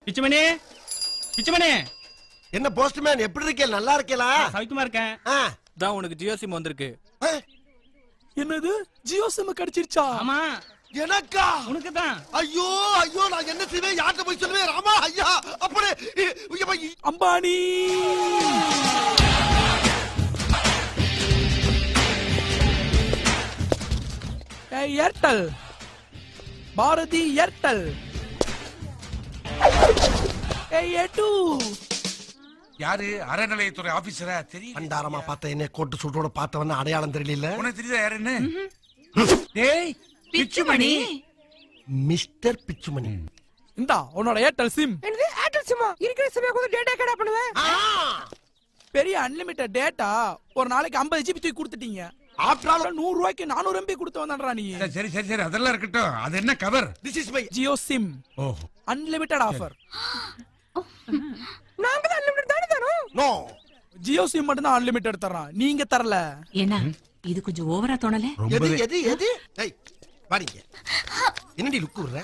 பிச்சுமணி பிச்சுமணி என்ன போஸ்ட்மேன் எப்படி இருக்கே? நல்லா இருக்கேலா? சவிக்குமா இருக்கேன். தான் உனக்கு ஜியோ சிம் வந்திருக்கு. என்னது ஜியோ சிம் கிடைச்சிருச்சா? ஆமா எனக்கா? உனக்கு தான். ஐயோ ஐயோ நான் என்ன செய்வேன்? யார்கிட்ட போய் சொல்லுவேன்? ராமா ஐயா அப்படி அம்பானி ஏர்டெல் பாரதி ஏர்டெல் ஏ2 யாரு? அறநிலையத்துறை ஆபீசரா? தெரியும். பண்டாரமா பார்த்த என்ன கோட்டு சூட்டோட பார்த்தவன அடையாளம் தெரியல. உனக்கு தெரியுதா யாருன்னு? டேய் பிச்சுமணி. மிஸ்டர் பிச்சுமணி. இந்தா உன்னோட ஏர்டெல் சிம். என்னது ஏர்டெல் சிம்மா? இருக்கிற சிம்மா கூட டேட்டா கேடா பண்ணுவே. பெரிய அன்லிமிட்டட் டேட்டா ஒரு நாளைக்கு 50 ஜிபி தூக்கி கொடுத்துட்டீங்க. ஆஃப்டர் ஆல் 100 ரூபாய்க்கு 400 MB கொடுத்து வந்தான்டா நீ. சரி சரி சரி அதெல்லாம் இருக்கட்டும். அது என்ன cover? This is my Jio SIM oh unlimited offer. நாங்க தான் அன்லிமிட்டட் தானே தரோம். நோ ஜியோ சிம் மட்டும் தான் அன்லிமிட்டட் தர்றான். நீங்க தரல. என்ன இது கொஞ்சம் ஓவரா தோணல? எது எது எது? ஏய் வாடிங்க. என்னடி லுக் விடுற?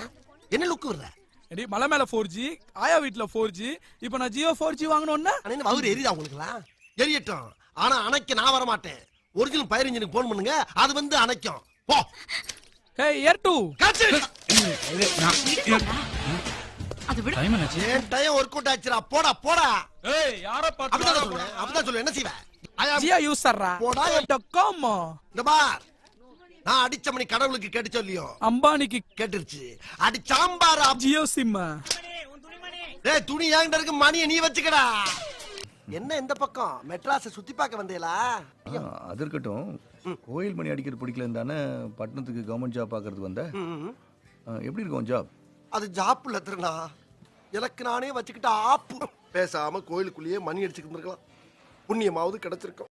என்ன லுக் விடுற? எடி மலை மேல 4G, ஆயா வீட்ல 4G. இப்போ நான் ஜியோ 4G வாங்கணும்னா அண்ணே வவுறு எரியுதா உங்களுக்குலாம்? எரியட்டும். ஆனா அணைக்க நான் வர மாட்டேன். ஒரிஜினல் ஃபயர் இன்ஜினுக்கு போன் பண்ணுங்க. அது வந்து அணைக்கும். போ. ஏய் ஏர்2 காச்சு. அது விடு. டைம் என்னாச்சு? ஏன் டைம் ஒர்க் அவுட் ஆச்சுடா. போடா போடா. ஏய் யார அப்படிதான் சொல்லுவேன். அப்படிதான் சொல்லுவேன். என்ன செய்வே? ஜியோ யூசர்ரா போடா. .com இந்த பார். நான் அடிச்ச மணி கடவுளுக்கு கேட்டு சொல்லியோ? அம்பானிக்கு கேட்டுருச்சு. அடி சாம்பாரா. ஜியோ சிம். டேய் துணி ஏங்கிட்ட இருக்கு, மணியை நீ வச்சுக்கடா. என்ன இந்த பக்கம் மெட்ராஸை சுத்தி பார்க்க வந்தேலா? அது இருக்கட்டும். கோயில் மணி அடிக்கிறது பிடிக்கலன்னு தானே பட்டணத்துக்கு கவர்மெண்ட் ஜாப் பார்க்கறதுக்கு வந்த. எப்படி இருக்கும் ஜாப்? அது ஜாப்ல திருநா. எனக்கு நானே வச்சுக்கிட்ட ஆப்பு. பேசாம கோயிலுக்குள்ளேயே மணி அடிச்சுக்கிட்டு இருக்கலாம். புண்ணியமாவது கிடைச்சிருக்கும்.